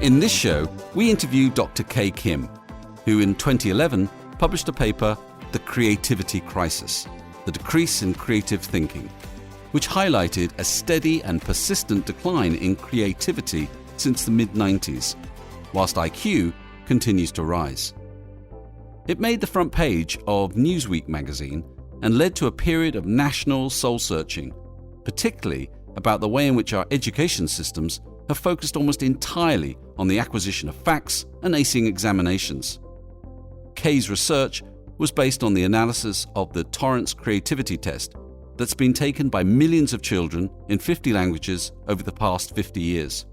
In this show, we interview Dr. Kay Kim, who in 2011 published a paper, The Creativity Crisis, the Decrease in Creative Thinking, which highlighted a steady and persistent decline in creativity since the mid-90s, whilst IQ continues to rise. It made the front page of Newsweek magazine and led to a period of national soul-searching, particularly about the way in which our education systems have focused almost entirely on the acquisition of facts and acing examinations. Kay's research was based on the analysis of the Torrance creativity test that's been taken by millions of children in 50 languages over the past 50 years.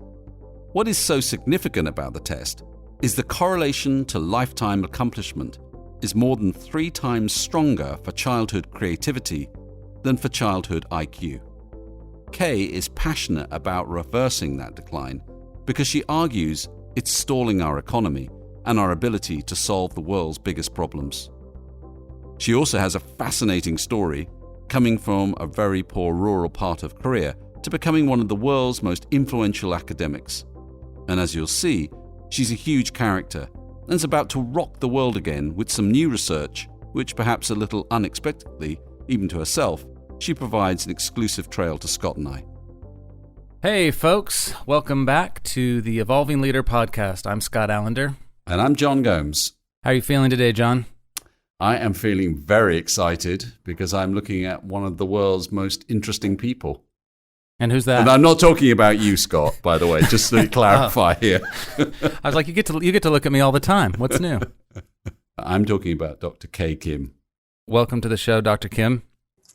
What is so significant about the test is the correlation to lifetime accomplishment is more than 3 times stronger for childhood creativity than for childhood IQ. Kay is passionate about reversing that decline because she argues it's stalling our economy and our ability to solve the world's biggest problems. She also has a fascinating story coming from a very poor rural part of Korea to becoming one of the world's most influential academics. And as you'll see, she's a huge character and is about to rock the world again with some new research, which perhaps a little unexpectedly, even to herself, she provides an exclusive trail to Scott and I. Hey folks, welcome back to the Evolving Leader podcast. I'm Scott Allender. And I'm John Gomes. How are you feeling today, John? I am feeling very excited because I'm looking at one of the world's most interesting people. And who's that? And I'm not talking about you, Scott, by the way, just to clarify here. I was like, you get to look at me all the time. What's new? I'm talking about Dr. Kay Kim. Welcome to the show, Dr. Kim.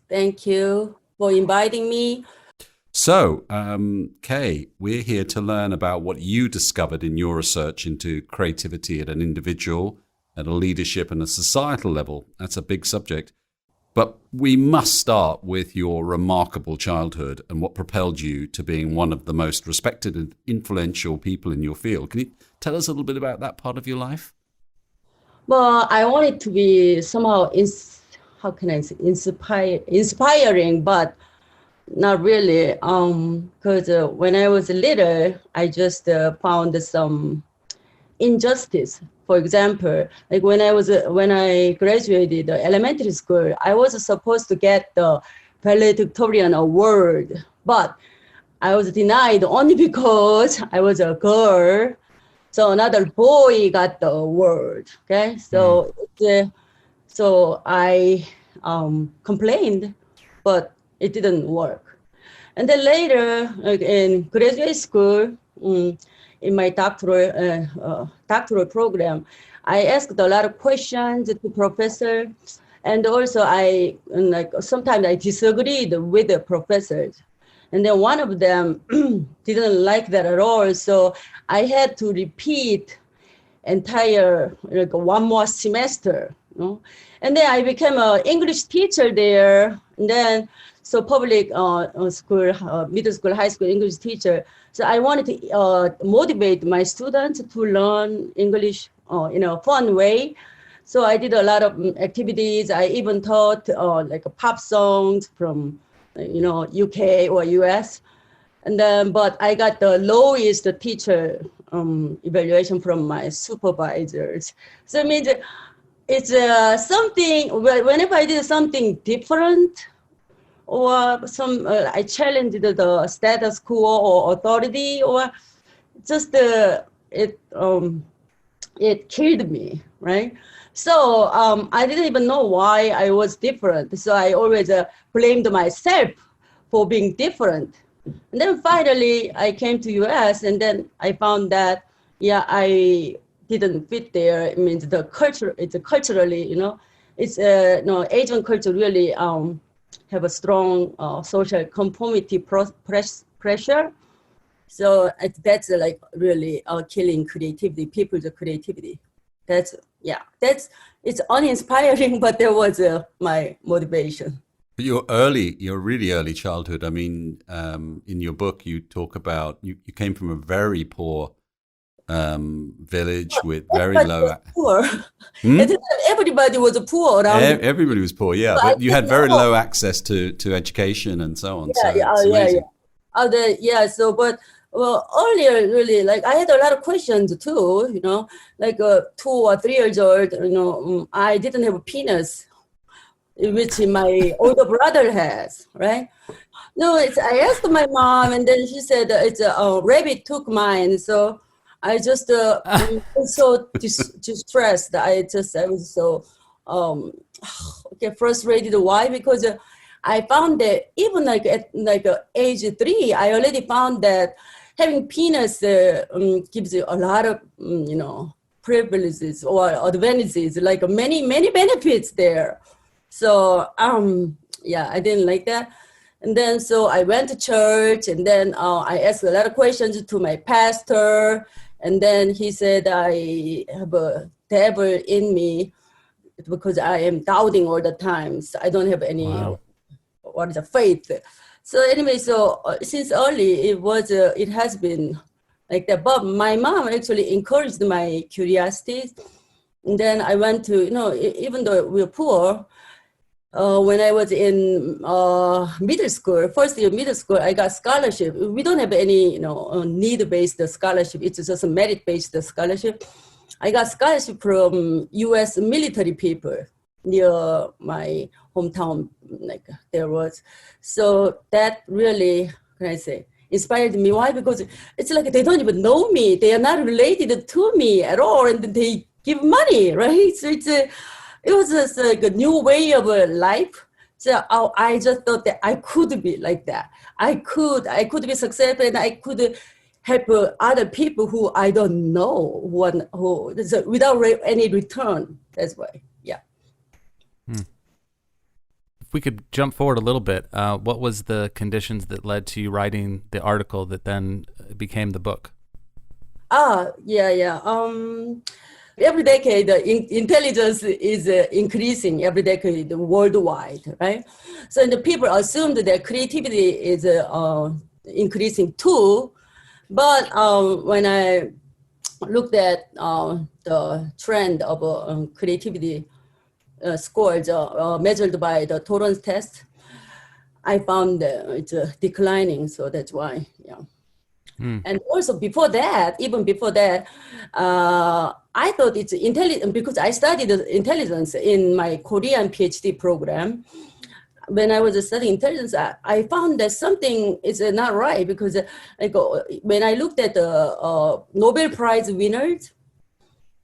Thank you for inviting me. So, Kay, we're here to learn about what you discovered in your research into creativity at an individual, at a leadership and a societal level. That's a big subject. But we must start with your remarkable childhood and what propelled you to being one of the most respected and influential people in your field. Can you tell us a little bit about that part of your life? Well, I wanted to be somehow inspiring, but not really. Because when I was little, I just found some injustice. For example, like when I graduated elementary school, I was supposed to get the valedictorian award, but I was denied only because I was a girl. So another boy got the award. Okay, so so I complained, but it didn't work. And then later, in graduate school, in my doctoral program, I asked a lot of questions to professor, and also sometimes I disagreed with the professors. And then one of them didn't like that at all, so I had to repeat entire one more semester. And then I became an English teacher there, and then so public school, middle school, high school English teacher. So I wanted to motivate my students to learn English in a fun way. So I did a lot of activities. I even taught like pop songs from UK or US. And then, but I got the lowest teacher evaluation from my supervisors. So it means it's something, whenever I did something different, or I challenged the status quo or authority, or just it killed me, right? So I didn't even know why I was different. So I always blamed myself for being different. And then finally I came to US, and then I found that, I didn't fit there. It means the culture, it's culturally, it's Asian culture really have a strong social conformity pressure. So that's like really killing creativity, people's creativity. It's uninspiring, but that was my motivation. Your really early childhood. I mean, in your book, you talk about you came from a very poor village with very low. Poor. Everybody was poor around. Everybody was poor, yeah. But you had very low access to education and so on. Yeah. So, but Well, earlier, really, like I had a lot of questions too, like 2 or 3 years old, I didn't have a penis, which my older brother has, right? No, I asked my mom, and then she said it's a rabbit took mine. So I just was so distressed. I was so um, okay, frustrated. Why? Because I found that even like at age 3, I already found that having penis gives you a lot of privileges or advantages, like many benefits there. So yeah, I didn't like that. And then so I went to church, and then I asked a lot of questions to my pastor, and then he said I have a devil in me because I am doubting all the time. So I don't have any what is a faith. So anyway, so since early it has been like that. But my mom actually encouraged my curiosity. And then I went to, even though we're poor, when I was in middle school, first year middle school, I got scholarship. We don't have any, need-based scholarship. It's just a merit-based scholarship. I got scholarship from U.S. military people near my hometown, like there was. So that really, can I say, inspired me. Why? Because it's like they don't even know me. They are not related to me at all, and they give money, right? So it was just like a new way of life. So I just thought that I could be like that. I could be successful, and I could help other people who I don't know who without any return. That's why, yeah. If we could jump forward a little bit, what was the conditions that led to you writing the article that then became the book? Every decade, intelligence is increasing every decade worldwide, right? So the people assumed that creativity is increasing too. But when I looked at the trend of creativity scores measured by the Torrance test, I found that it's declining. So that's why, yeah. And also even before that, I thought it's intelligent because I studied intelligence in my Korean PhD program. When I was studying intelligence, I found that something is not right because when I looked at the Nobel Prize winners,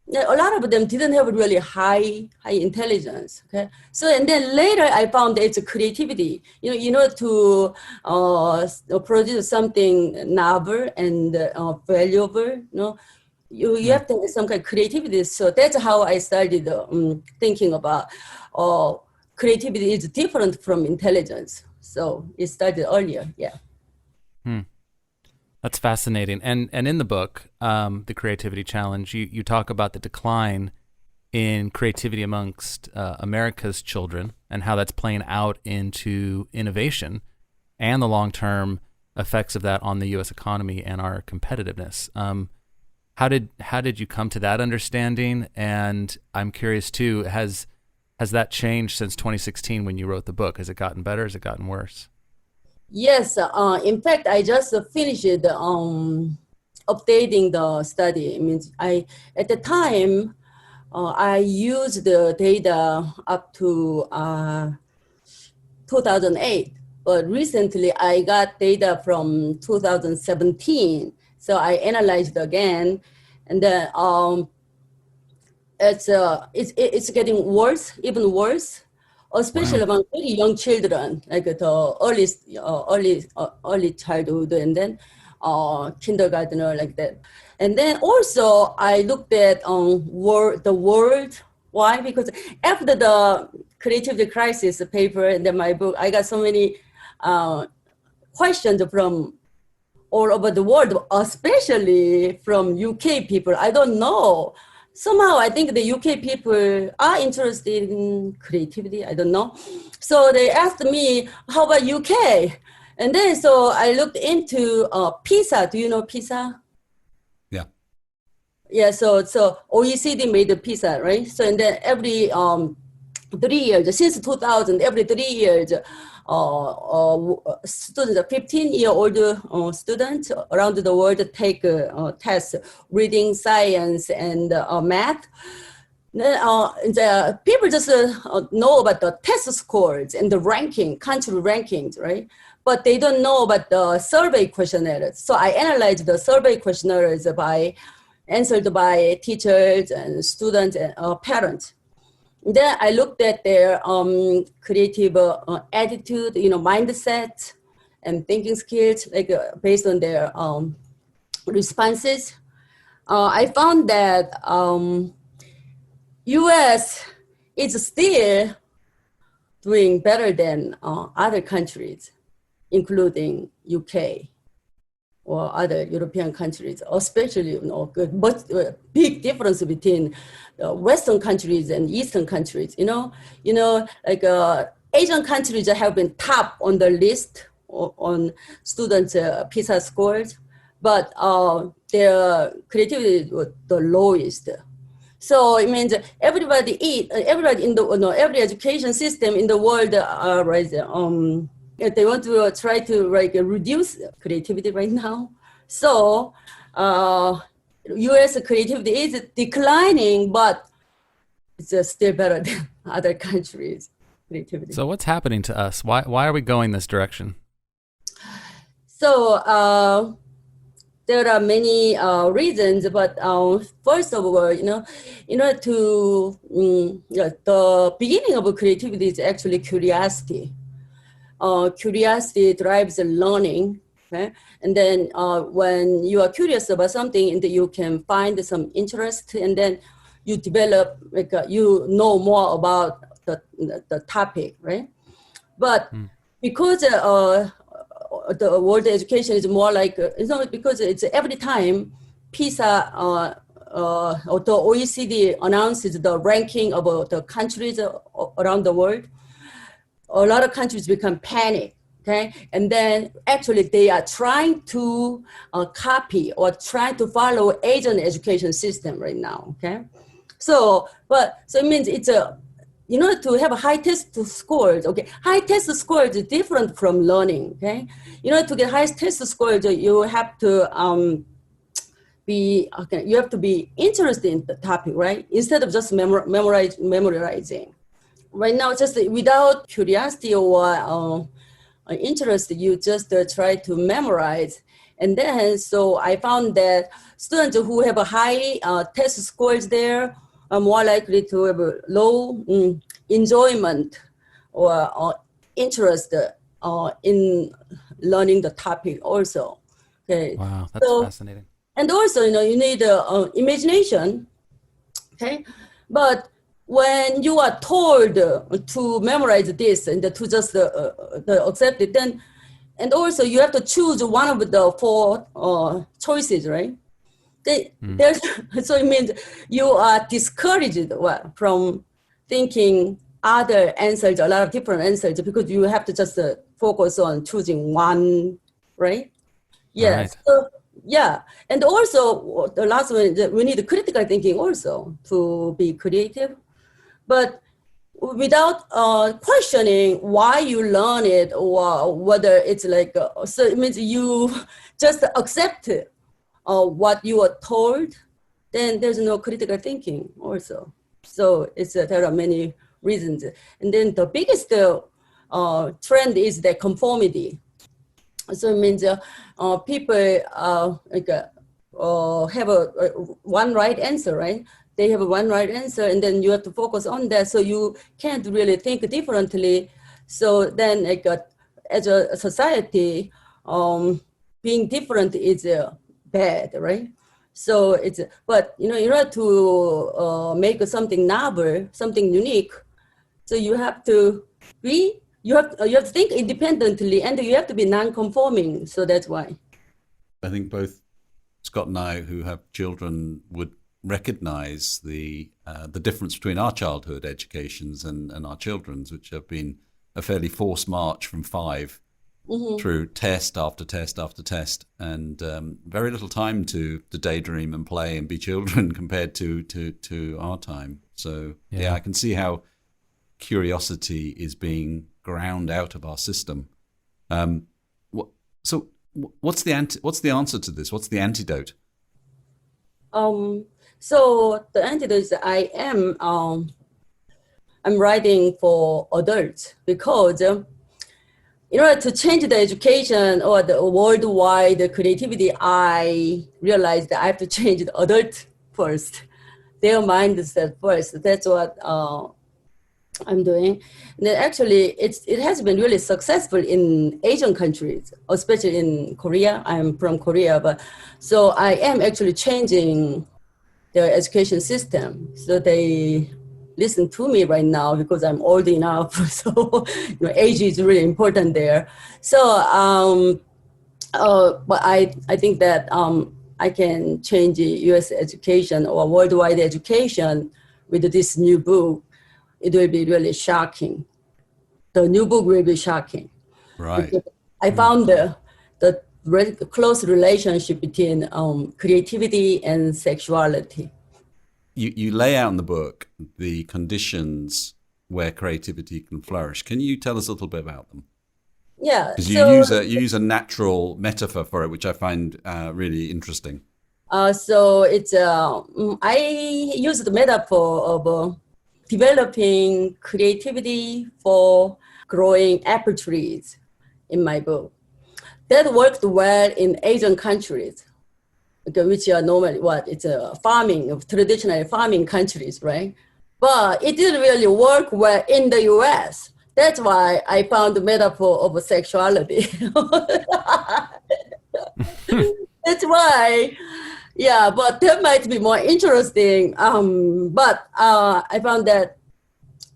a lot of them didn't have really high intelligence. Okay, so and then later I found that it's a creativity. To produce something novel and valuable. You have to have some kind of creativity. So that's how I started thinking about creativity is different from intelligence. So it started earlier. Yeah. That's fascinating. And in the book, The Creativity Challenge, you talk about the decline in creativity amongst America's children and how that's playing out into innovation and the long-term effects of that on the U.S. economy and our competitiveness. How did you come to that understanding? And I'm curious too, has that changed since 2016 when you wrote the book? Has it gotten better? Has it gotten worse? Yes, in fact, I just finished updating the study. I mean, at the time, I used the data up to 2008, but recently I got data from 2017. So I analyzed again, and then it's getting worse, even worse. Especially among very young children, like the early childhood, and then kindergartner, like that. And then also I looked at the world. Why? Because after the creativity crisis paper and then my book, I got so many questions from all over the world, especially from UK people. I don't know. Somehow, I think the UK people are interested in creativity. I don't know. So they asked me, how about UK? And then so I looked into PISA. Do you know PISA? Yeah. Yeah, so OECD made the PISA, right? So and then every 3 years, since 2000, every 3 years, students, 15-year-old students around the world take tests, reading, science, and math. The people just know about the test scores and the ranking, country rankings, right? But they don't know about the survey questionnaires. So I analyzed the survey questionnaires answered by teachers and students and parents. Then I looked at their creative attitude, mindset and thinking skills, like based on their responses. I found that U.S. is still doing better than other countries, including UK or other European countries, especially, but big difference between Western countries and Eastern countries. Like Asian countries have been top on the list on students' PISA scores, but their creativity was the lowest. So it means everybody in the every education system in the world they want to try to reduce creativity right now. So U.S. creativity is declining, but it's still better than other countries' creativity. So what's happening to us? Why are we going this direction? So there are many reasons, but first of all, the beginning of creativity is actually curiosity. Curiosity drives learning, okay? And then when you are curious about something, and you can find some interest, and then you develop, you know more about the topic, right? But because the world education is more like, because it's every time PISA or the OECD announces the ranking of the countries around the world, a lot of countries become panic, okay? And then actually they are trying to copy or trying to follow Asian education system right now, okay? So it means it's to have a high test scores, okay? High test scores is different from learning, okay? To get high test scores, you have to you have to be interested in the topic, right? Instead of just memorizing. Right now, just without curiosity or interest, you just try to memorize. And then, so I found that students who have a high test scores there are more likely to have a low enjoyment or interest in learning the topic also. Okay. Wow, that's fascinating. And also, you need imagination, okay? But when you are told to memorize this and to just accept it, then, and also you have to choose one of the 4 choices, right? So it means you are discouraged from thinking other answers, a lot of different answers, because you have to just focus on choosing one, right? Yes. Right. So, yeah. And also the last one, we need critical thinking also to be creative. But without questioning why you learn it or whether it's so it means you just accept what you are told, then there's no critical thinking also. So there are many reasons. And then the biggest trend is the conformity. So it means people have one right answer, right? They have one right answer, and then you have to focus on that. So you can't really think differently. So then, as a society, being different is bad, right? So but in order to make something novel, something unique, so you have to think independently, and you have to be non-conforming. So that's why. I think both Scott and I, who have children, would recognize the difference between our childhood educations and our children's, which have been a fairly forced march from 5 through test after test after test, and very little time to daydream and play and be children compared to our time. So yeah, I can see how curiosity is being ground out of our system. What's the answer to this? What's the antidote? So the antidote is I'm writing for adults because in order to change the education or the worldwide creativity, I realized that I have to change the adult first, their mindset first. That's what I'm doing. And then actually, it has been really successful in Asian countries, especially in Korea. I'm from Korea, but so I am actually changing their education system. So they listen to me right now because I'm old enough. So age is really important there. So, but I think that I can change U.S. education or worldwide education with this new book. It will be really shocking. The new book will be shocking. Right. I found the close relationship between creativity and sexuality. You lay out in the book the conditions where creativity can flourish. Can you tell us a little bit about them? Yeah. Because you use a natural metaphor for it, which I find really interesting. So it's I use the metaphor of developing creativity for growing apple trees in my book. That worked well in Asian countries, which are normally it's a traditional farming countries, right? But it didn't really work well in the US. That's why I found the metaphor of sexuality. That's why, yeah, but that might be more interesting. But I found that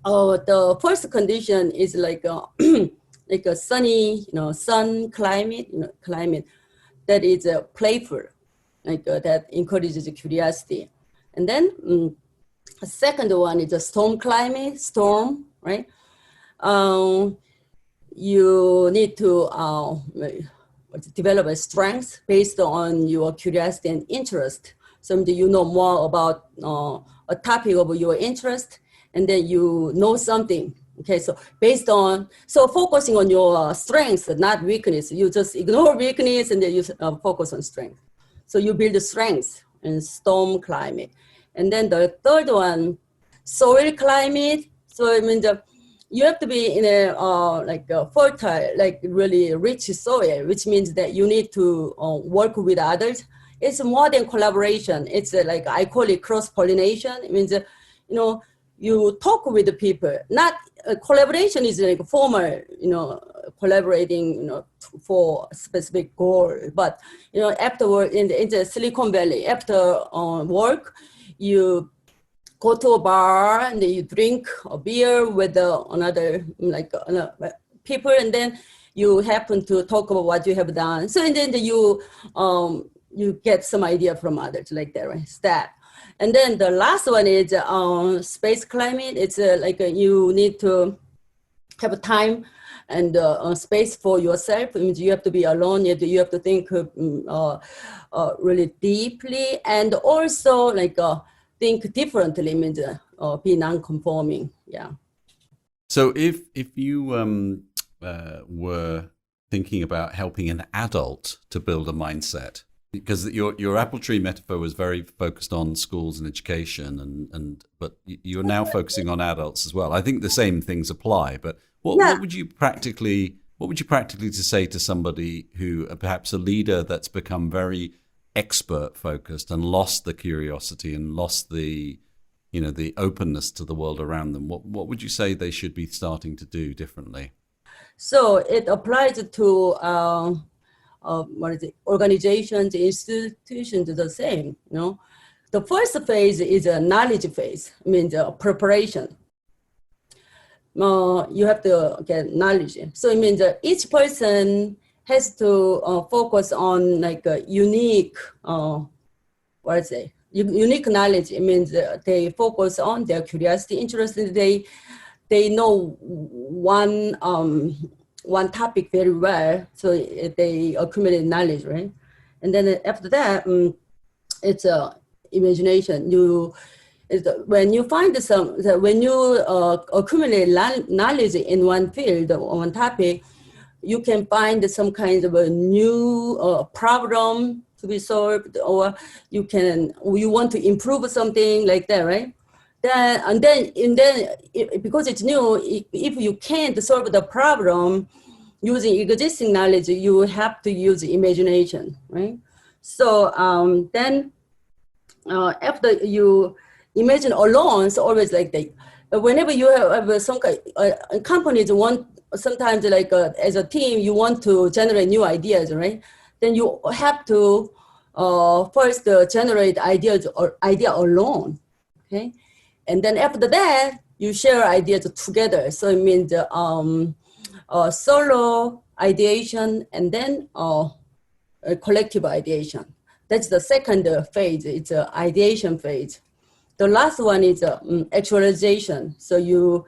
the first condition is like like a sunny, sun climate, climate that is playful, like that encourages curiosity. And then the second one is a storm climate, right? You need to develop a strength based on your curiosity and interest. So you know more about a topic of your interest, and then you know something. Okay, so focusing on your strengths, not weakness. You just ignore weakness and then you focus on strength. So you build the strengths in storm climate. And then the third one, soil climate. So it means you have to be in a fertile, like really rich soil, which means that you need to work with others. It's more than collaboration. It's like I call it cross-pollination. It means you talk with the people. Not collaboration is like formal, collaborating, for a specific goal. But afterward in the Silicon Valley, after work, you go to a bar and then you drink a beer with another people, and then you happen to talk about what you have done. So and then you get some idea from others like that, right? That. And then the last one is space climate. It's you need to have time and space for yourself. It means you have to be alone. You have to think really deeply, and also think differently. It means be non-conforming. Yeah. So if you were thinking about helping an adult to build a mindset, because your apple tree metaphor was very focused on schools and education, but you're now focusing on adults as well. I think the same things apply. But what would you practically to say to somebody who perhaps a leader that's become very expert focused and lost the curiosity and lost the openness to the world around them? What would you say they should be starting to do differently? So it applies to organizations, institutions, the same. The first phase is a knowledge phase. It means preparation. You have to get knowledge. So it means each person has to focus on a unique, unique knowledge. It means they focus on their curiosity, interest. They know one topic very well, so they accumulate knowledge, right? And then after that, it's imagination. is that when you find when you accumulate knowledge in one field or one topic, you can find some kind of a new problem to be solved, or you want to improve something like that, right? Because it's new, if you can't solve the problem using existing knowledge, you have to use imagination, right? So then after you imagine alone, it's always like that. Whenever you have some kind, companies want sometimes like as a team, you want to generate new ideas, right? Then you have to first generate idea alone, okay? And then after that, you share ideas together. So it means solo ideation and then collective ideation. That's the second phase. It's an ideation phase. The last one is actualization. So you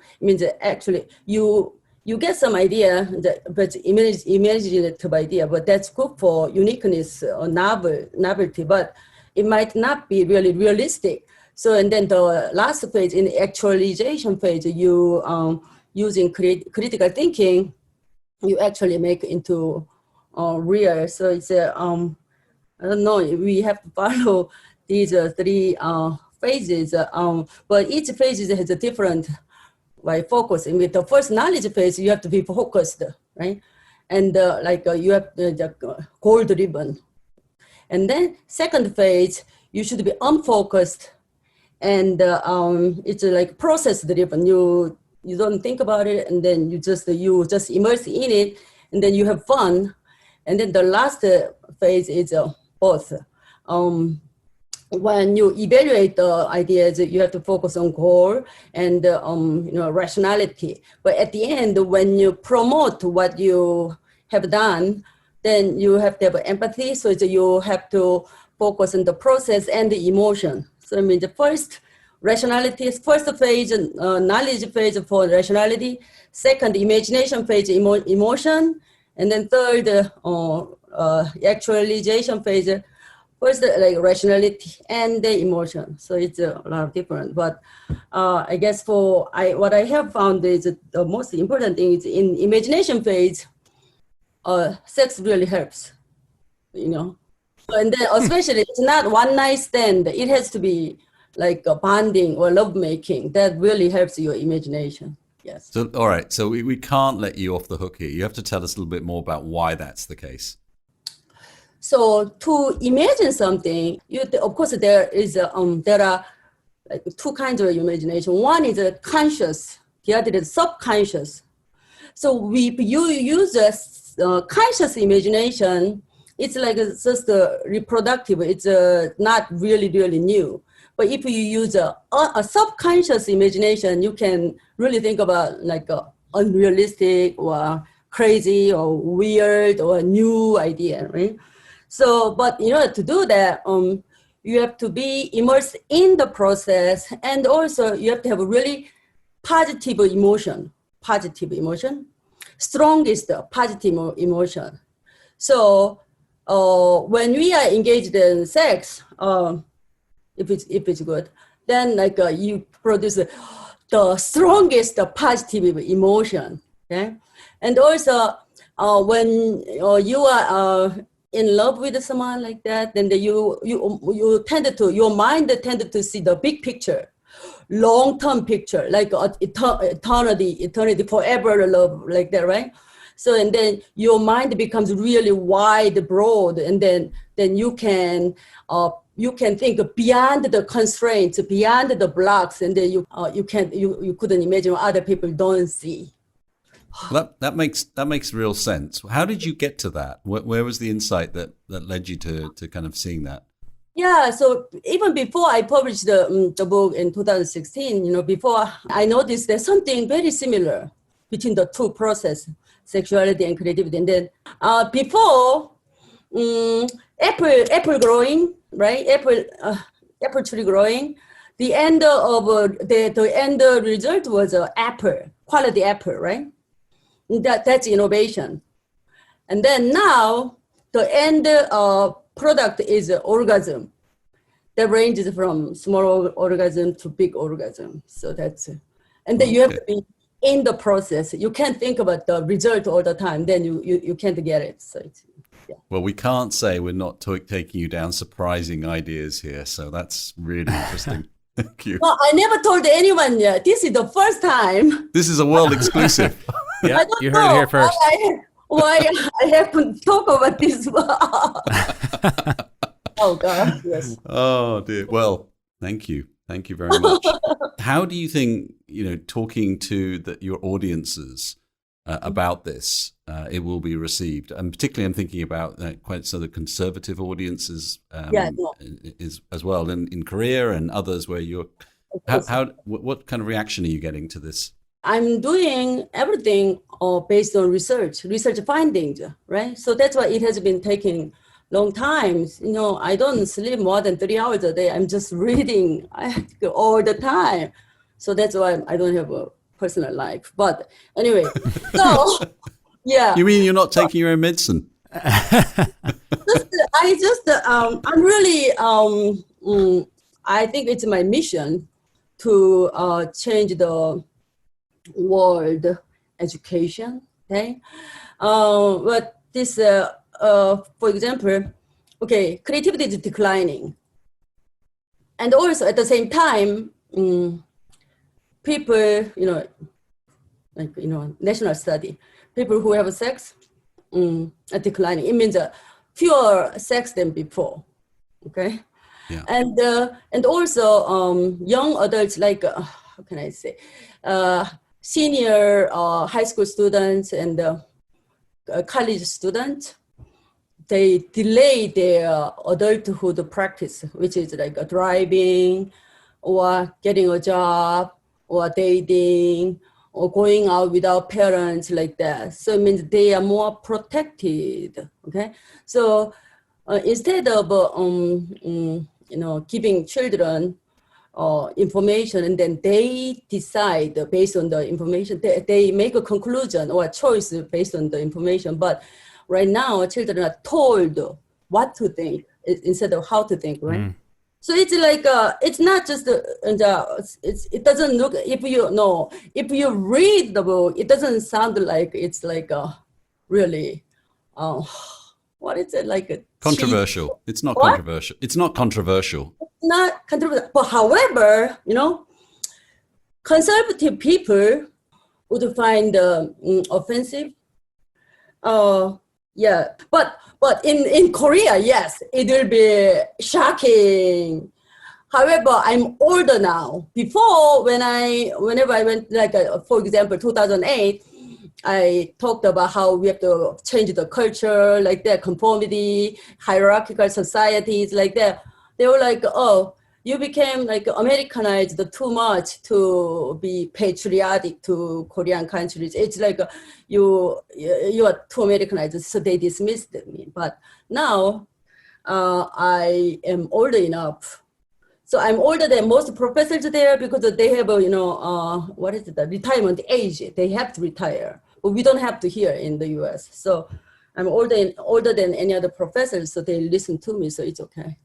get some idea, but imaginative idea, but that's good for uniqueness or novelty, but it might not be really realistic. So, and then the last phase, in the actualization phase, you using critical thinking, you actually make into real. So it's I don't know, we have to follow these three phases, but each phase has a different focus. And with the first knowledge phase, you have to be focused, right? And you have the goal driven. And then second phase, you should be unfocused. And it's like process driven. You don't think about it, and then you just immerse in it, and then you have fun. And then the last phase is both. When you evaluate the ideas, you have to focus on goal and rationality. But at the end, when you promote what you have done, then you have to have empathy. So you have to focus on the process and the emotion. So I mean, the first rationality, first phase, knowledge phase for rationality. Second, imagination phase, emotion. And then third, actualization phase. First, like rationality and the emotion. So it's a lot of different. But I guess what I have found is the most important thing is in imagination phase, sex really helps, And then especially it's not one night stand. It has to be like a bonding or love making. That really helps your imagination. Yes. So, all right. So we can't let you off the hook here. You have to tell us a little bit more about why that's the case. So to imagine something, of course there are like two kinds of imagination. One is a conscious, the other is subconscious. So if you use a conscious imagination, it's like just reproductive. It's not really new. But if you use a subconscious imagination, you can really think about like unrealistic or crazy or weird or new idea, right? So, but in order to do that, you have to be immersed in the process, and also you have to have a really positive emotion, strongest positive emotion. So when we are engaged in sex, if it's good, then like you produce the strongest positive emotion, okay? And also when you are in love with someone like that, then your mind tended to see the big picture, long-term picture, like eternity, forever love, like that, right? So, and then your mind becomes really wide, broad, and then you can think beyond the constraints, beyond the blocks, and then you couldn't imagine what other people don't see. That makes real sense. How did you get to that? Where was the insight that led you to kind of seeing that? Yeah, so even before I published the book in 2016, before I noticed there's something very similar between the two processes, sexuality and creativity. And then before apple growing, right? Apple tree growing. The end of the end result was apple, quality apple, right? That's innovation. And then now the end product is orgasm. that ranges from small orgasm to big orgasm. So that's, and then you have to be in the process. You can't think about the result all the time. Then you can't get it. So it's, yeah. Well, we can't say we're not taking you down surprising ideas here. So that's really interesting. Thank you. Well, I never told anyone yet. This is the first time. This is a world exclusive. Yeah, you heard it here first. Why I have to talk about this? Oh God, yes. Oh dear. Well, thank you. Thank you very much. How do you think, talking to your audiences about this, it will be received? And particularly I'm thinking about quite sort of conservative audiences is as well in Korea and others where you're, what kind of reaction are you getting to this? I'm doing everything based on research findings, right? So that's why it has been taking long time. I don't sleep more than 3 hours a day. I'm just reading all the time. So that's why I don't have a personal life. But anyway, so yeah. You mean you're not taking your own medicine? I'm really, I think it's my mission to change the world education. Okay, but this, for example, creativity is declining, and also at the same time, people, national study, people who have sex are declining. It means fewer sex than before. Okay, yeah, and also young adults, like how can I say, senior high school students and college students, they delay their adulthood practice, which is like driving or getting a job or dating or going out without parents, like that. So it means they are more protected, okay? So instead of, giving children information and then they decide based on the information, they make a conclusion or a choice based on the information. But right now, children are told what to think instead of how to think, right? Mm. So it's like, it's not just, it doesn't look, if you read the book, it doesn't sound like it's like really, what is it, like controversial? Cheap. It's not what? Controversial. It's not controversial. It's not controversial. But however, conservative people would find offensive. Yeah, but in Korea, yes, it will be shocking. However, I'm older now. Before, whenever I went, like for example, 2008, I talked about how we have to change the culture, like that, conformity, hierarchical societies, like that. They were like, oh, you became like Americanized too much to be patriotic to Korean countries. It's like you are too Americanized, so they dismissed me. But now I am older enough. So I'm older than most professors there because they have what is it, the retirement age. They have to retire, but we don't have to here in the US. So I'm older than any other professors, so they listen to me, so it's okay.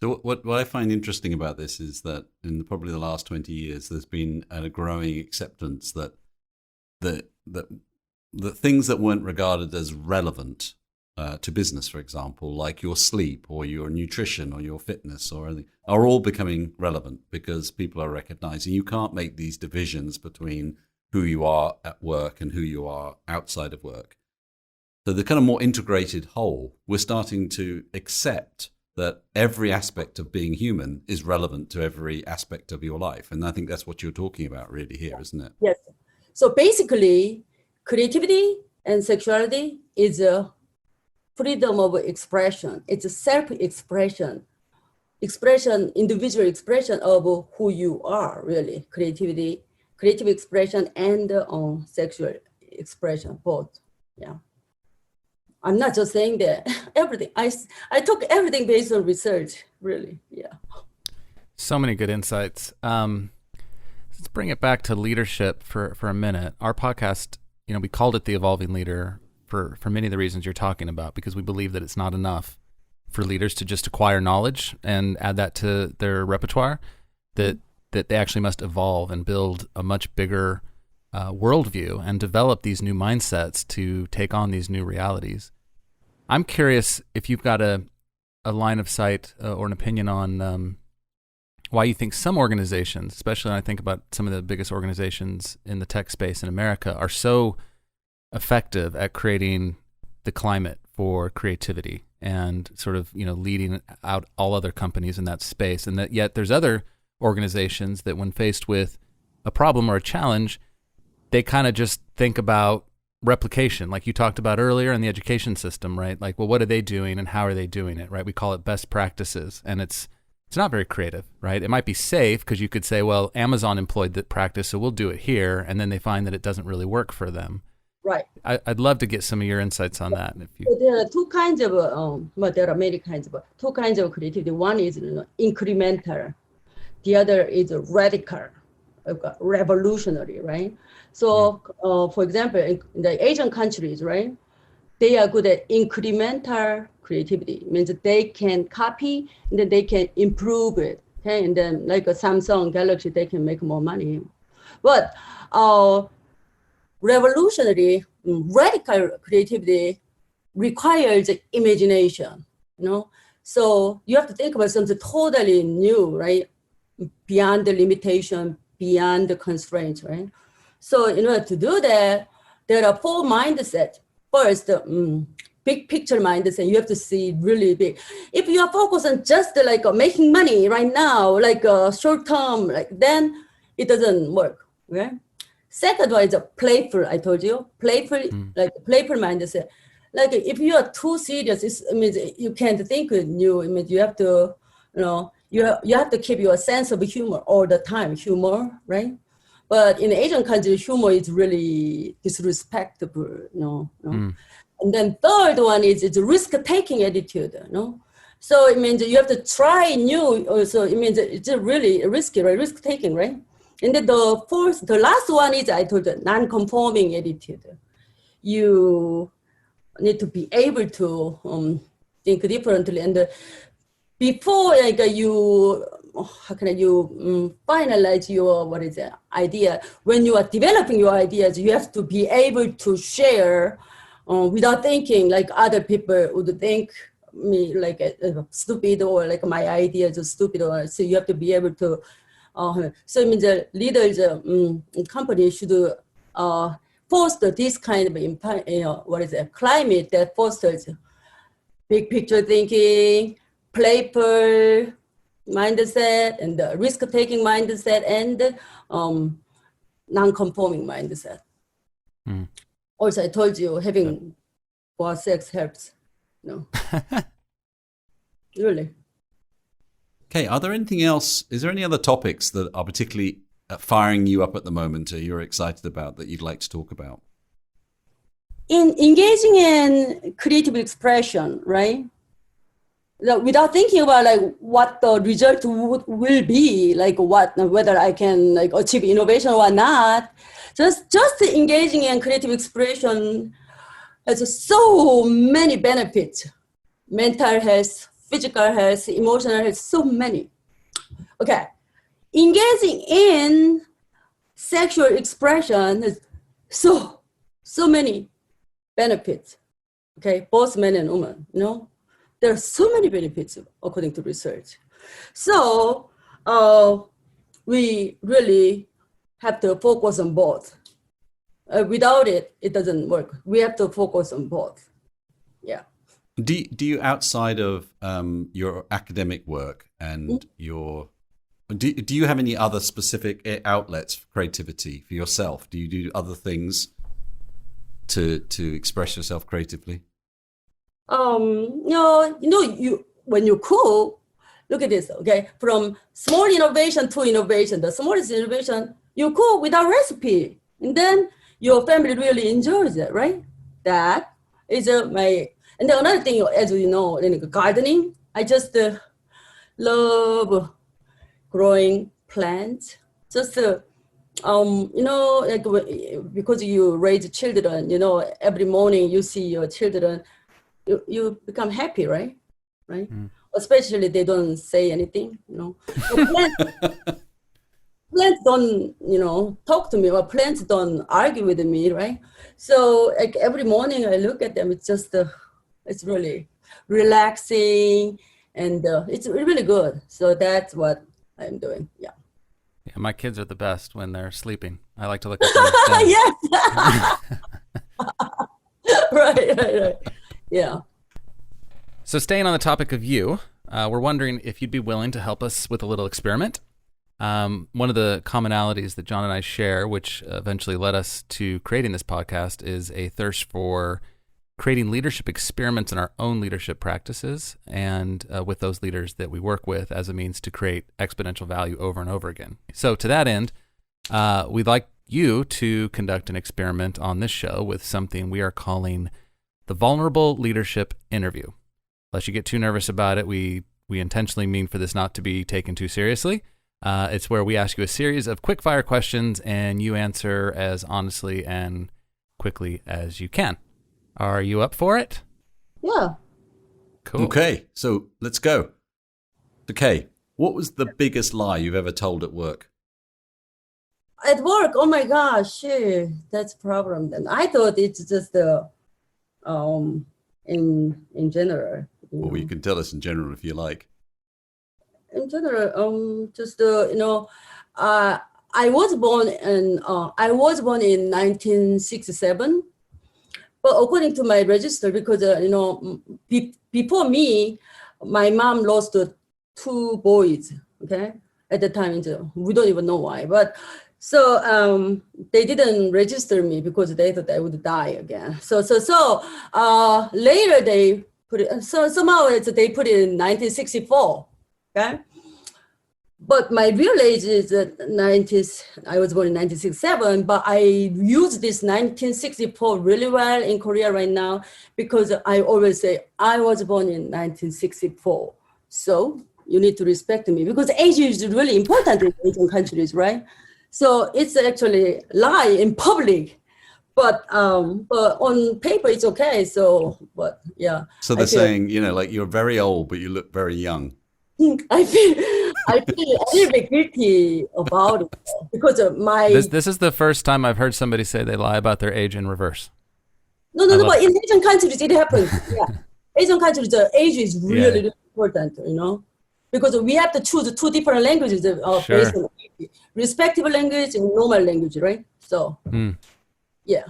So what I find interesting about this is that in probably the last 20 years, there's been a growing acceptance that the things that weren't regarded as relevant to business, for example, like your sleep or your nutrition or your fitness or anything, are all becoming relevant because people are recognizing you can't make these divisions between who you are at work and who you are outside of work. So the kind of more integrated whole, we're starting to accept that every aspect of being human is relevant to every aspect of your life. And I think that's what you're talking about really here, isn't it? Yes. So basically, creativity and sexuality is a freedom of expression. It's a self-expression, individual expression of who you are, really. Creative expression and sexual expression, both, yeah. I'm not just saying that, everything. I took everything based on research, really, yeah. So many good insights. Let's bring it back to leadership for a minute. Our podcast, we called it The Evolving Leader for many of the reasons you're talking about, because we believe that it's not enough for leaders to just acquire knowledge and add that to their repertoire, that they actually must evolve and build a much bigger worldview and develop these new mindsets to take on these new realities. I'm curious if you've got a line of sight or an opinion on why you think some organizations, especially when I think about some of the biggest organizations in the tech space in America, are so effective at creating the climate for creativity and sort of, leading out all other companies in that space. And that yet there's other organizations that when faced with a problem or a challenge, they kind of just think about replication, like you talked about earlier in the education system, right? Like, well, what are they doing and how are they doing it, right? We call it best practices, and it's not very creative, right? It might be safe because you could say, well, Amazon employed that practice, so we'll do it here, and then they find that it doesn't really work for them. Right. I'd love to get some of your insights on that. So there are two kinds of, there are many kinds of, two kinds of creativity. One is incremental. The other is radical, revolutionary, right? So, for example, in the Asian countries, right, they are good at incremental creativity. It means that they can copy and then they can improve it. Okay, and then like a Samsung Galaxy, they can make more money. But revolutionary, radical creativity requires imagination. So you have to think about something totally new, right? Beyond the limitation, beyond the constraints, right? So in order to do that, there are 4 mindsets. First, big picture mindset. You have to see really big. If you are focused on just like making money right now, like short term, then it doesn't work. Okay. Second one is a playful. I told you, playful mindset. Like if you are too serious, it means you can't think new. It means you have to, you have to keep your sense of humor all the time. Humor, right? But in Asian countries, humor is really disrespectful. And then third one is a risk-taking attitude. So it means you have to try new. So it means it's really risky, right? Risk-taking, right? And then the last one is, I told you, non-conforming attitude. You need to be able to think differently. And before finalize your idea? When you are developing your ideas, you have to be able to share without thinking like other people would think me like stupid or like my ideas are stupid. Or so you have to be able to. So it means the leaders, companies should foster this kind of climate that fosters big picture thinking, playful mindset, and risk-taking mindset, and non-conforming mindset. Also, I told you having more sex helps. Really. Okay, are there anything else? Is there any other topics that are particularly firing you up at the moment, or you're excited about that you'd like to talk about? In engaging in creative expression, right? Without thinking about like what the result will be, like whether I can achieve innovation or not, just engaging in creative expression has so many benefits: mental health, physical health, emotional health, so many. Okay, engaging in sexual expression has so many benefits. Okay, both men and women, There are so many benefits according to research. So we really have to focus on both. Without it, it doesn't work. We have to focus on both. Yeah. Do you outside of your academic work and do you have any other specific outlets for creativity for yourself? Do you do other things to express yourself creatively? When you cook, look at this, okay? From small innovation to innovation, the smallest innovation, you cook without recipe. And then your family really enjoys it, right? That is and then another thing, as you know, in gardening, I just love growing plants. Just, because you raise children, every morning you see your children, you become happy, right? right? Especially they don't say anything, So plants don't, talk to me, or plants don't argue with me, right? So like every morning I look at them, it's just, it's really relaxing, and it's really good. So that's what I'm doing, yeah. Yeah, my kids are the best when they're sleeping. I like to look at them. Yes. Right. Yeah. So staying on the topic of you, we're wondering if you'd be willing to help us with a little experiment. One of the commonalities that John and I share, which eventually led us to creating this podcast, is a thirst for creating leadership experiments in our own leadership practices and with those leaders that we work with as a means to create exponential value over and over again. So to that end, we'd like you to conduct an experiment on this show with something we are calling the Vulnerable Leadership Interview. Unless you get too nervous about it, we intentionally mean for this not to be taken too seriously. It's where we ask you a series of quick-fire questions and you answer as honestly and quickly as you can. Are you up for it? Yeah. Cool. Okay, so let's go. Okay, what was the biggest lie you've ever told at work? At work, oh my gosh, that's a problem. Then I thought it's just in general. Well, you can tell us in general if you like. In general, I was born in 1967. But according to my register, because before me, my mom lost 2 boys. Okay, at the time, we don't even know why. But so they didn't register me because they thought I would die again. So later they put it. So somehow they put it in 1964. Okay. But my real age is I was born in 1967, but I use this 1964 really well in Korea right now because I always say I was born in 1964. So you need to respect me because age is really important in Asian countries, right? So it's actually lie in public, but on paper it's okay. So, but yeah. So they're saying, like you're very old, but you look very young. I feel a little bit guilty about it because of my. This is the first time I've heard somebody say they lie about their age in reverse. No, but in Asian countries it happens. Yeah, Asian countries the age is really important, because we have to choose 2 different languages based on age. Respectable language and normal language, right? So, yeah,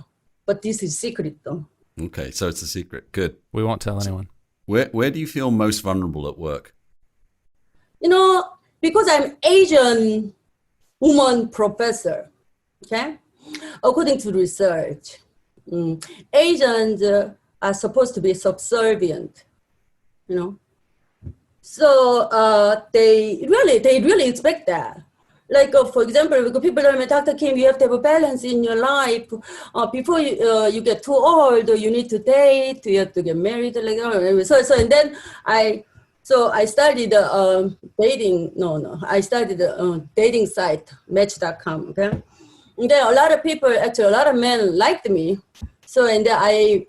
but this is secret though. Okay, so it's a secret. Good. We won't tell anyone. Where do you feel most vulnerable at work? Because I'm Asian woman professor, okay? According to research, Asians are supposed to be subservient, So they really expect that. Like, for example, people tell me, Dr. Kim, you have to have a balance in your life. Before you get too old, you need to date, you have to get married. And then I started dating. I started a dating site, Match.com. Okay, and then a lot of men liked me. So and then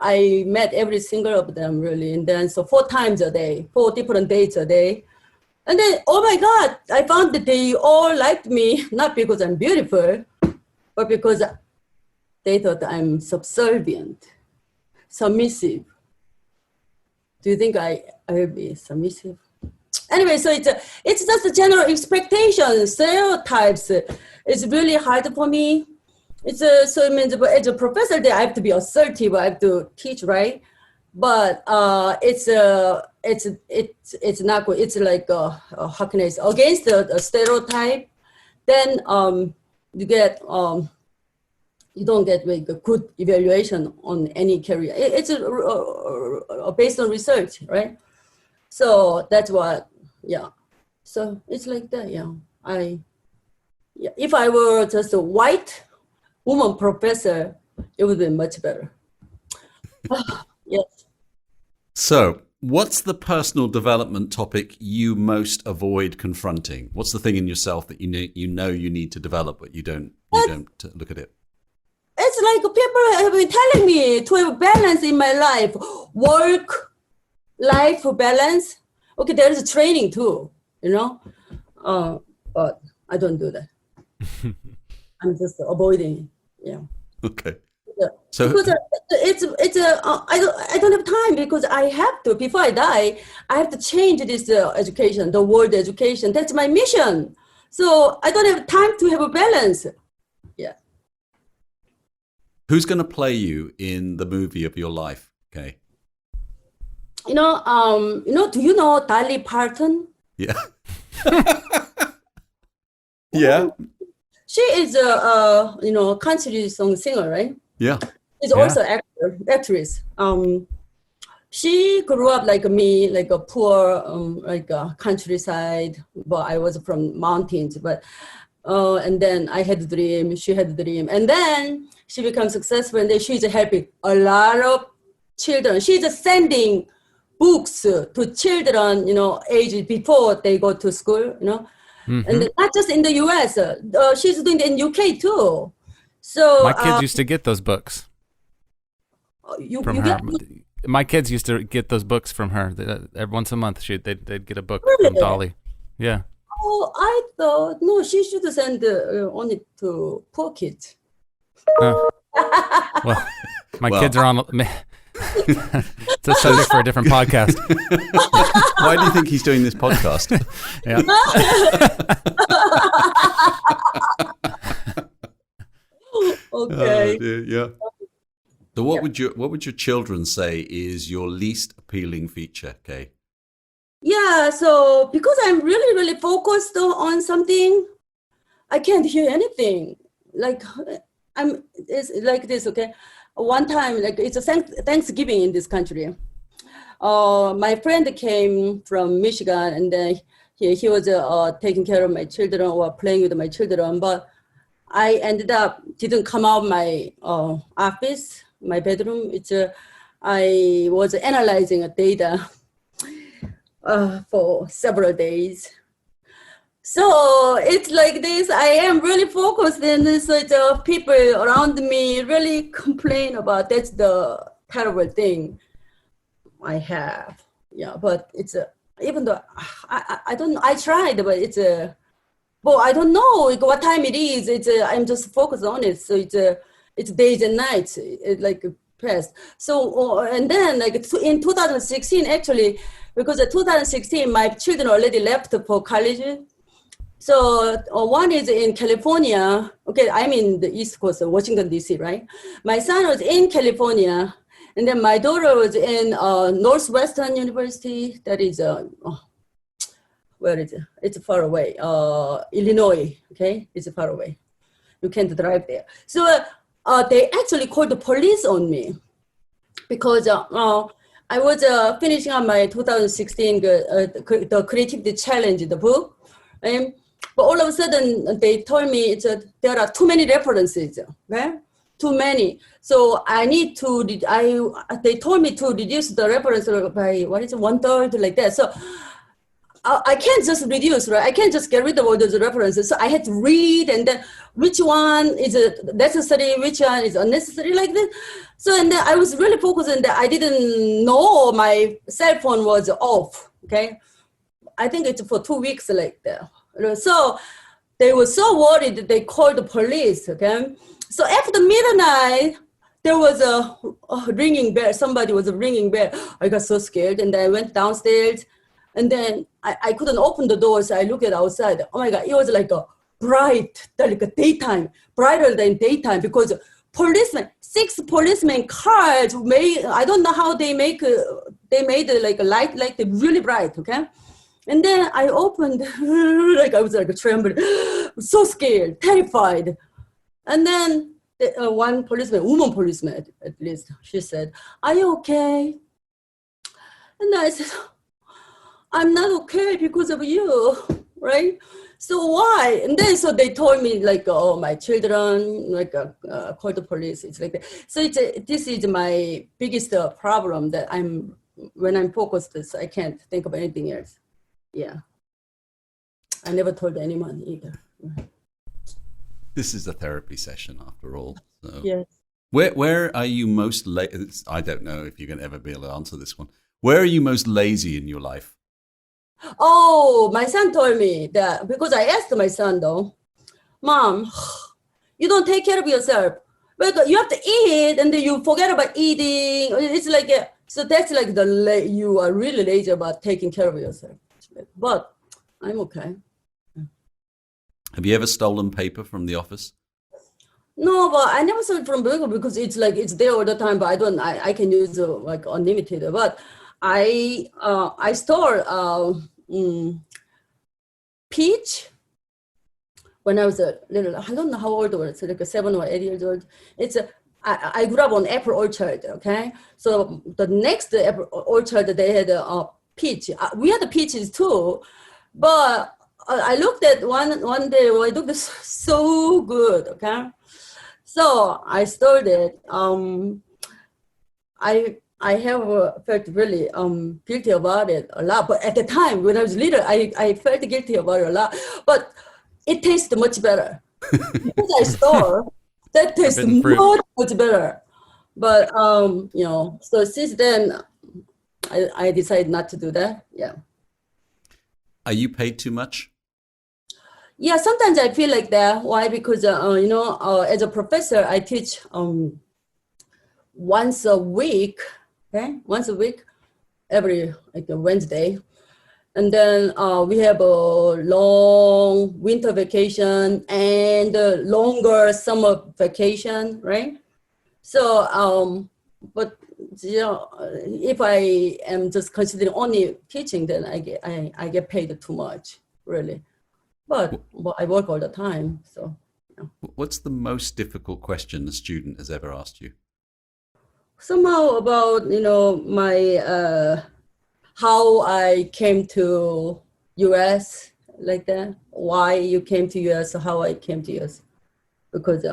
I met every single of them really, and then so 4 times a day, 4 different dates a day, and then oh my God, I found that they all liked me not because I'm beautiful, but because they thought I'm subservient, submissive. Do you think I will be submissive? Anyway, so it's just a general expectation, stereotypes. It's really hard for me. So it means as a professor, I have to be assertive. I have to teach, right? But it's not good. It's like how can I say, against the stereotype. Then you don't get like a good evaluation on any career. It's based on research, right? So that's what, yeah. So it's like that, yeah. If I were just a white woman professor, it would be much better. Yes. So what's the personal development topic you most avoid confronting? What's the thing in yourself that you need to develop, but you don't look at it? It's like people have been telling me to have balance in my life, work-life balance. Okay, there is training too, but I don't do that. I'm just avoiding. Yeah. Okay. Yeah. So Because I don't have time because I have to, before I die, I have to change this education, the world education. That's my mission. So I don't have time to have a balance. Yeah. who's going to play you in the movie of your life? Okay. Do you know Dolly Parton? Yeah. Yeah. She is a country song singer, right? Yeah. She's also actress. She grew up like me, like a poor, like a countryside. But I was from mountains. But and then I had a dream. She had a dream, and then she became successful. And then she's helping a lot of children. She's sending books to children, age before they go to school. Mm-hmm. And not just in the U.S. She's doing it in UK too. So my kids used to get those books from her. My kids used to get those books from her. Every once a month, they'd get a book from Dolly. Yeah. Oh, I thought no, she should send only to poor kids. Well, my kids are on. It's a subject for a different podcast. Why do you think he's doing this podcast? Yeah. Okay. Oh, dear, yeah. So what would your children say is your least appealing feature, Kay? Yeah, so because I'm really, really focused on something, I can't hear anything. Like it's like this, okay? One time, like it's a Thanksgiving in this country. My friend came from Michigan, and then he was taking care of my children or playing with my children, but I ended up didn't come out my office, my bedroom. I was analyzing data for several days. So it's like this. I am really focused, and so people around me really complain about that's the terrible thing I have. Yeah, but it's even though I don't know. I tried, but it's well, I don't know what time it is. I'm just focused on it. So it's days and nights. It like past. So and then like in 2016, actually, because in 2016 my children already left for college. So one is in California. Okay, I'm in the East Coast, Washington D.C. Right? My son was in California, and then my daughter was in Northwestern University. That is where is it? It's far away. Illinois. Okay, it's far away. You can't drive there. So they actually called the police on me because I was finishing up my 2016 the Creativity Challenge, the book, and but all of a sudden they told me there are too many references. Okay, too many. So I need to. They told me to reduce the reference by 1/3 like that. So. I can't just reduce, right? I can't just get rid of all those references. So I had to read, and then which one is necessary, which one is unnecessary, like this. So and then I was really focused on that. I didn't know my cell phone was off. Okay, I think it's for 2 weeks like that. So they were so worried that they called the police. Okay, so after midnight. There was a ringing bell. Somebody was ringing bell. I got so scared, and then I went downstairs. And then I couldn't open the door, so I looked at outside. Oh my God, it was like a bright, like a daytime, brighter than daytime, because policemen, 6 policemen cars I don't know how they made it like a light, like really bright, okay? And then I opened, like I was like trembling, so scared, terrified. And then one policeman, woman policeman at least, she said, "Are you okay?" And I said, "I'm not okay because of you, right? So why?" And then so they told me like, "Oh, my children like call the police." It's like that. So this is my biggest problem that when I'm focused, so I can't think of anything else. Yeah, I never told anyone either. This is a therapy session after all. So. Yes. Where are you most I don't know if you're going to ever be able to answer this one. Where are you most lazy in your life? Oh, my son told me that because I asked my son though, Mom, you don't take care of yourself. But you have to eat and then you forget about eating. It's like, so that's like you are really lazy about taking care of yourself. But I'm okay. Have you ever stolen paper from the office? No, but I never saw it from Google because it's like it's there all the time. But I can use like unlimited. But I store peach when I was a little. I don't know how old I was, like 7 or 8 years old. I grew up on apple orchard. Okay, so the next apple orchard they had a peach. We had the peaches too, but I looked at one day. Well, it looked so good. Okay. So I started. I have felt really guilty about it a lot. But at the time when I was little, I felt guilty about it a lot. But it tastes much better because I store. That tastes much better. But so since then, I decided not to do that. Yeah. Are you paid too much? Yeah, sometimes I feel like that. Why? Because as a professor, I teach once a week. Okay, once a week, every like a Wednesday, and then we have a long winter vacation and a longer summer vacation, right? So, but if I am just considering only teaching, then I get paid too much, really. But I work all the time, so. Yeah. What's the most difficult question a student has ever asked you? Somehow about, my, how I came to US, like that. Why you came to US, how I came to US. Because,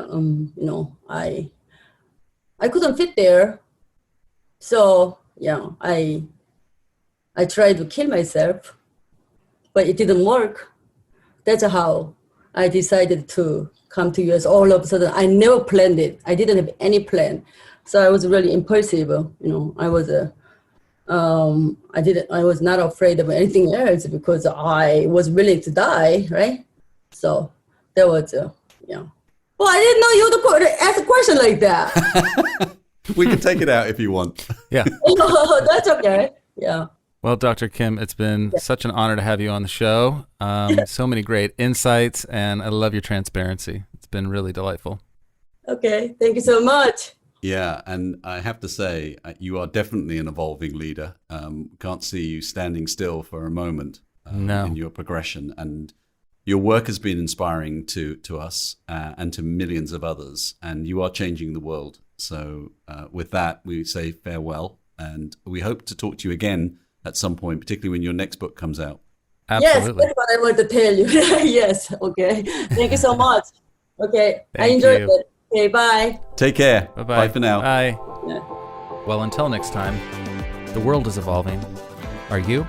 I couldn't fit there. So, I tried to kill myself, but it didn't work. That's how I decided to come to US all of a sudden. I never planned it. I didn't have any plan. So I was really impulsive. I was I was not afraid of anything else because I was willing to die, right? So that was, Well, I didn't know you would ask a question like that. We can take it out if you want. Yeah. That's okay. Yeah. Well, Dr. Kim, it's been such an honor to have you on the show. So many great insights, and I love your transparency. It's been really delightful. Okay. Thank you so much. Yeah, and I have to say, you are definitely an evolving leader. Can't see you standing still for a moment in your progression. And your work has been inspiring to us and to millions of others, and you are changing the world. So with that, we say farewell, and we hope to talk to you again at some point, particularly when your next book comes out. Absolutely. Yes, that's what I want to tell you. Yes, okay. Thank you so much. Okay, I enjoyed it. Okay, bye. Take care. Bye-bye. Bye for now. Bye. Yeah. Well, until next time, the world is evolving. Are you?